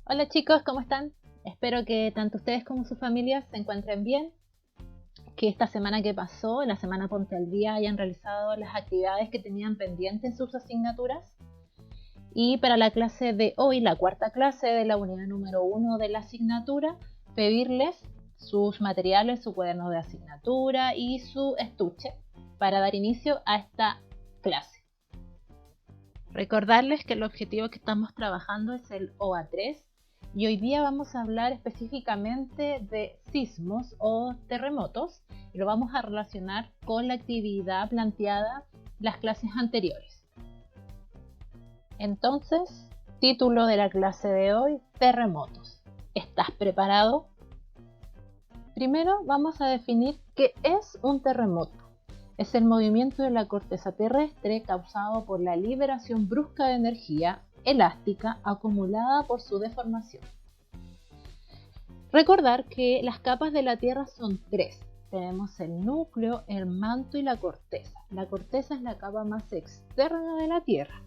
Hola chicos, ¿cómo están? Espero que tanto ustedes como sus familias se encuentren bien, que esta semana que pasó, la semana Ponte al Día, hayan realizado las actividades que tenían pendientes en sus asignaturas. Y para la clase de hoy, la cuarta clase de la unidad número 1 de la asignatura, pedirles sus materiales, su cuaderno de asignatura y su estuche para dar inicio a esta clase. Recordarles que el objetivo que estamos trabajando es el OA3 y hoy día vamos a hablar específicamente de sismos o terremotos y lo vamos a relacionar con la actividad planteada las clases anteriores. Entonces, título de la clase de hoy, terremotos. ¿Estás preparado? Primero vamos a definir qué es un terremoto. Es el movimiento de la corteza terrestre causado por la liberación brusca de energía elástica acumulada por su deformación. Recordar que las capas de la Tierra son tres. Tenemos el núcleo, el manto y la corteza. La corteza es la capa más externa de la Tierra.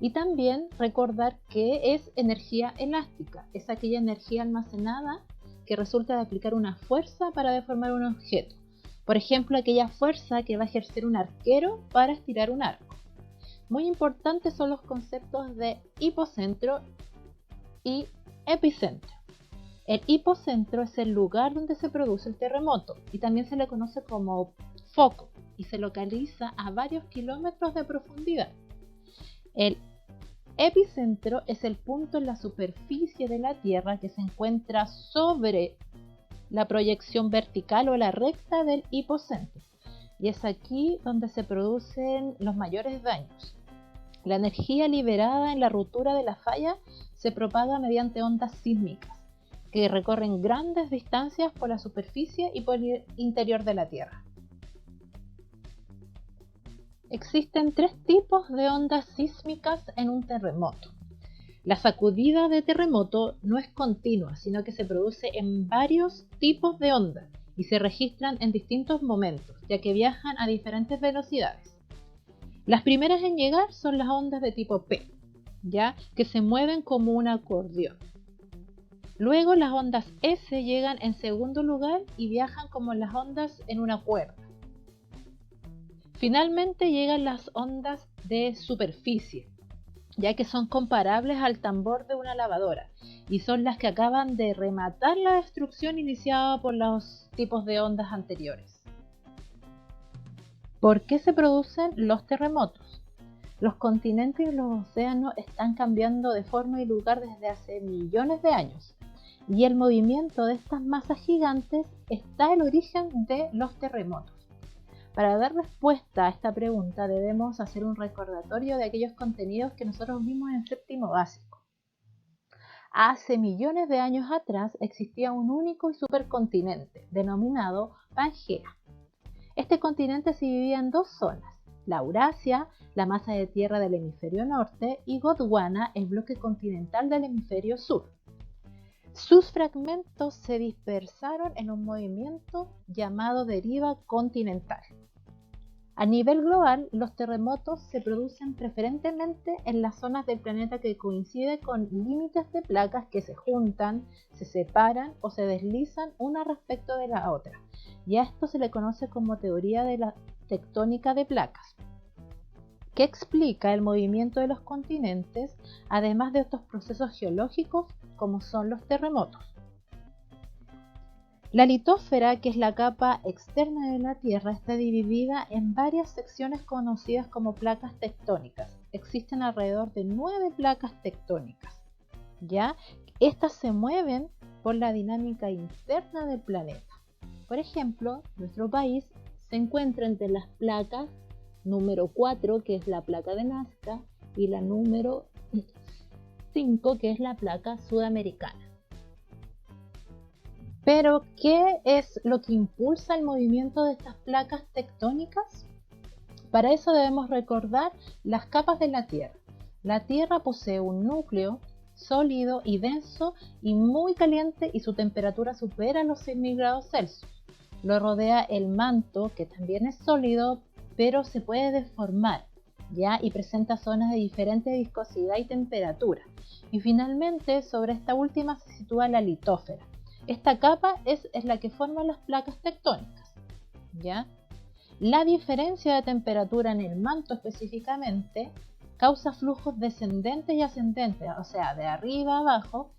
Y también recordar que es energía elástica, es aquella energía almacenada que resulta de aplicar una fuerza para deformar un objeto. Por ejemplo, aquella fuerza que va a ejercer un arquero para estirar un arco. Muy importantes son los conceptos de hipocentro y epicentro. El hipocentro es el lugar donde se produce el terremoto y también se le conoce como foco y se localiza a varios kilómetros de profundidad. El epicentro es el punto en la superficie de la Tierra que se encuentra sobre la proyección vertical o la recta del hipocentro. Y es aquí donde se producen los mayores daños. La energía liberada en la ruptura de la falla se propaga mediante ondas sísmicas que recorren grandes distancias por la superficie y por el interior de la Tierra. Existen tres tipos de ondas sísmicas en un terremoto. La sacudida de terremoto no es continua, sino que se produce en varios tipos de ondas y se registran en distintos momentos, ya que viajan a diferentes velocidades. Las primeras en llegar son las ondas de tipo P, ¿ya? Que se mueven como un acordeón. Luego las ondas S llegan en segundo lugar y viajan como las ondas en una cuerda. Finalmente llegan las ondas de superficie, ya que son comparables al tambor de una lavadora y son las que acaban de rematar la destrucción iniciada por los tipos de ondas anteriores. ¿Por qué se producen los terremotos? Los continentes y los océanos están cambiando de forma y lugar desde hace millones de años y el movimiento de estas masas gigantes está el origen de los terremotos. Para dar respuesta a esta pregunta debemos hacer un recordatorio de aquellos contenidos que nosotros vimos en séptimo básico. Hace millones de años atrás existía un único y supercontinente denominado Pangea. Este continente se dividía en dos zonas, la Eurasia, la masa de tierra del hemisferio norte, y Gondwana, el bloque continental del hemisferio sur. Sus fragmentos se dispersaron en un movimiento llamado deriva continental. A nivel global, los terremotos se producen preferentemente en las zonas del planeta que coinciden con límites de placas que se juntan, se separan o se deslizan una respecto de la otra. Y a esto se le conoce como teoría de la tectónica de placas, que explica el movimiento de los continentes, además de estos procesos geológicos como son los terremotos. La litósfera, que es la capa externa de la Tierra, está dividida en varias secciones conocidas como placas tectónicas. Existen alrededor de 9 placas tectónicas, ¿ya? Estas se mueven por la dinámica interna del planeta. Por ejemplo, nuestro país se encuentra entre las placas número 4, que es la placa de Nazca, y la número 5, que es la placa sudamericana. Pero, ¿qué es lo que impulsa el movimiento de estas placas tectónicas? Para eso debemos recordar las capas de la Tierra. La Tierra posee un núcleo sólido y denso y muy caliente y su temperatura supera los 6.000 grados Celsius. Lo rodea el manto, que también es sólido pero se puede deformar, ¿ya? Y presenta zonas de diferente viscosidad y temperatura. Y finalmente, sobre esta última se sitúa la litósfera. Esta capa es la que forma las placas tectónicas, ¿ya? La diferencia de temperatura en el manto específicamente causa flujos descendentes y ascendentes, o sea, de arriba a abajo,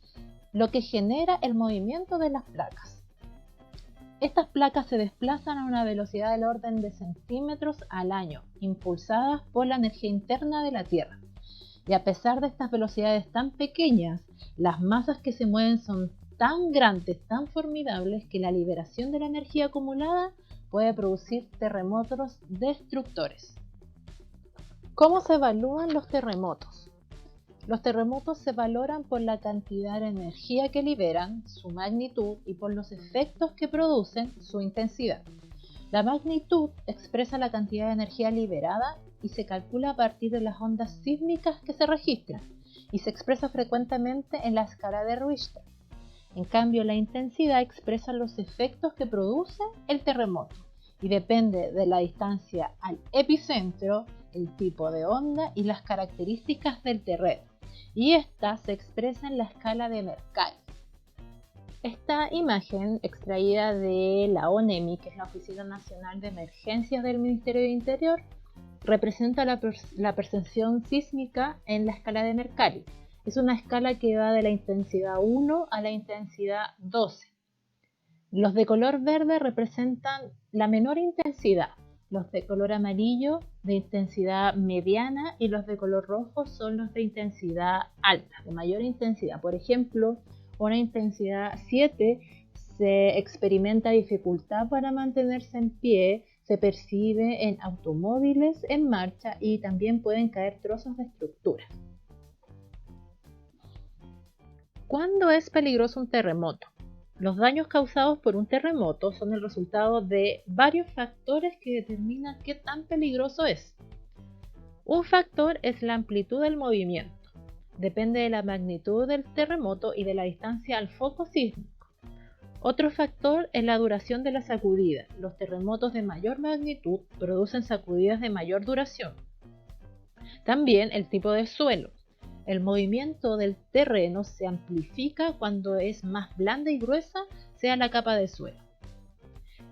lo que genera el movimiento de las placas. Estas placas se desplazan a una velocidad del orden de centímetros al año, impulsadas por la energía interna de la Tierra. Y a pesar de estas velocidades tan pequeñas, las masas que se mueven son tan grandes, tan formidables, que la liberación de la energía acumulada puede producir terremotos destructores. ¿Cómo se evalúan los terremotos? Los terremotos se valoran por la cantidad de energía que liberan, su magnitud y por los efectos que producen, su intensidad. La magnitud expresa la cantidad de energía liberada y se calcula a partir de las ondas sísmicas que se registran y se expresa frecuentemente en la escala de Richter. En cambio, la intensidad expresa los efectos que produce el terremoto y depende de la distancia al epicentro, el tipo de onda y las características del terreno. Y esta se expresa en la escala de Mercalli. Esta imagen, extraída de la ONEMI, que es la Oficina Nacional de Emergencias del Ministerio de Interior, representa la percepción sísmica en la escala de Mercalli. Es una escala que va de la intensidad 1 a la intensidad 12. Los de color verde representan la menor intensidad, los de color amarillo de intensidad mediana y los de color rojo son los de intensidad alta, de mayor intensidad. Por ejemplo, una intensidad 7 se experimenta dificultad para mantenerse en pie, se percibe en automóviles en marcha y también pueden caer trozos de estructura. ¿Cuándo es peligroso un terremoto? Los daños causados por un terremoto son el resultado de varios factores que determinan qué tan peligroso es. Un factor es la amplitud del movimiento. Depende de la magnitud del terremoto y de la distancia al foco sísmico. Otro factor es la duración de la sacudida. Los terremotos de mayor magnitud producen sacudidas de mayor duración. También el tipo de suelo. El movimiento del terreno se amplifica cuando es más blanda y gruesa sea la capa de suelo.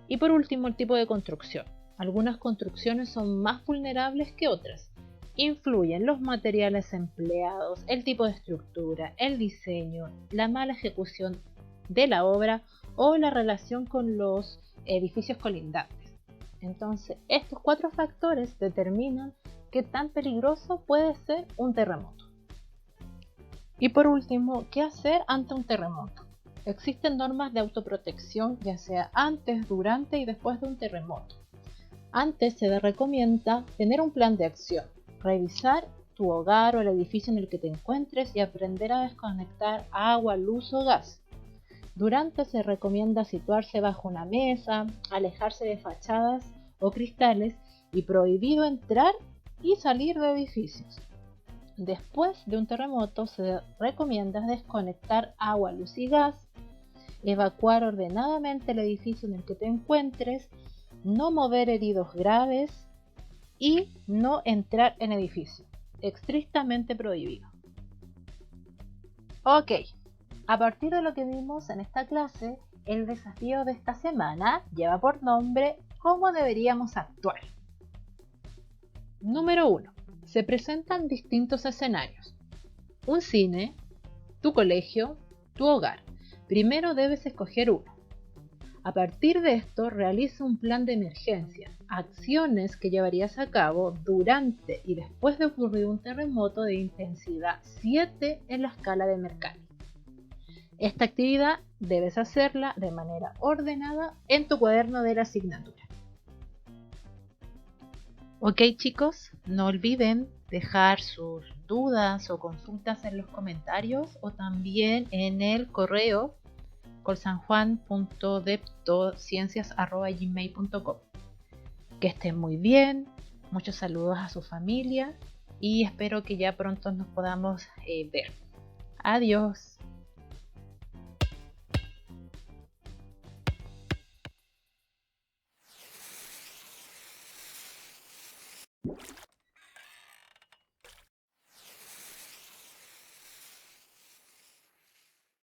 Y por último, el tipo de construcción. Algunas construcciones son más vulnerables que otras. Influyen los materiales empleados, el tipo de estructura, el diseño, la mala ejecución de la obra o la relación con los edificios colindantes. Entonces, estos 4 factores determinan qué tan peligroso puede ser un terremoto. Y por último, ¿qué hacer ante un terremoto? Existen normas de autoprotección, ya sea antes, durante y después de un terremoto. Antes se recomienda tener un plan de acción, revisar tu hogar o el edificio en el que te encuentres y aprender a desconectar agua, luz o gas. Durante se recomienda situarse bajo una mesa, alejarse de fachadas o cristales y prohibido entrar y salir de edificios. Después de un terremoto se recomienda desconectar agua, luz y gas, evacuar ordenadamente el edificio en el que te encuentres, no mover heridos graves y no entrar en edificio. Estrictamente prohibido. Ok, a partir de lo que vimos en esta clase, el desafío de esta semana lleva por nombre ¿Cómo deberíamos actuar? Número 1. Se presentan distintos escenarios. Un cine, tu colegio, tu hogar. Primero debes escoger uno. A partir de esto, realiza un plan de emergencia, acciones que llevarías a cabo durante y después de ocurrir un terremoto de intensidad 7 en la escala de Mercalli. Esta actividad debes hacerla de manera ordenada en tu cuaderno de la asignatura. Ok chicos, no olviden dejar sus dudas o consultas en los comentarios o también en el correo colsanjuan.deptociencias@gmail.com. Que estén muy bien, muchos saludos a su familia y espero que ya pronto nos podamos ver. Adiós.